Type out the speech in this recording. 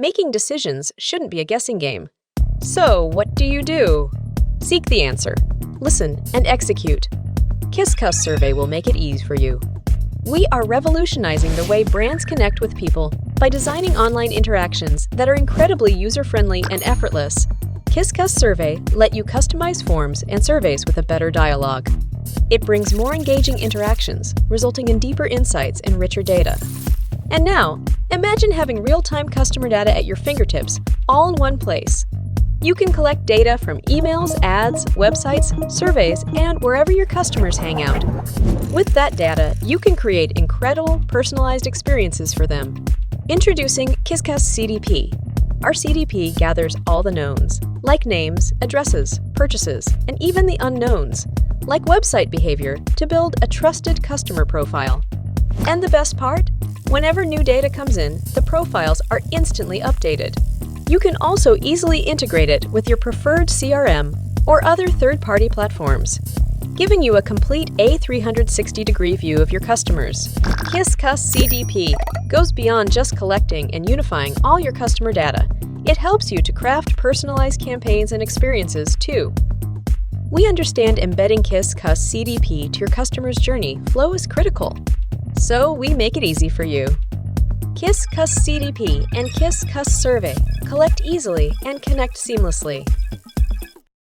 Making decisions shouldn't be a guessing game. So, what do? Seek the answer, listen, and execute. Qiscus Survey will make it easy for you. We are revolutionizing the way brands connect with people by designing online interactions that are incredibly user-friendly and effortless. Qiscus Survey let you customize forms and surveys with a better dialogue. It brings more engaging interactions, resulting in deeper insights and richer data. And now, imagine having real-time customer data at your fingertips, all in one place. You can collect data from emails, ads, websites, surveys, and wherever your customers hang out. With that data, you can create incredible, personalized experiences for them. Introducing Qiscus CDP. Our CDP gathers all the knowns, like names, addresses, purchases, and even the unknowns, like website behavior, to build a trusted customer profile. And the best part? Whenever new data comes in, the profiles are instantly updated. You can also easily integrate it with your preferred CRM or other third-party platforms, giving you a complete 360-degree view of your customers. Qiscus CDP goes beyond just collecting and unifying all your customer data. It helps you to craft personalized campaigns and experiences, too. We understand embedding Qiscus CDP to your customer's journey flow is critical, so we make it easy for you. Qiscus CDP and Qiscus Survey collect easily and connect seamlessly.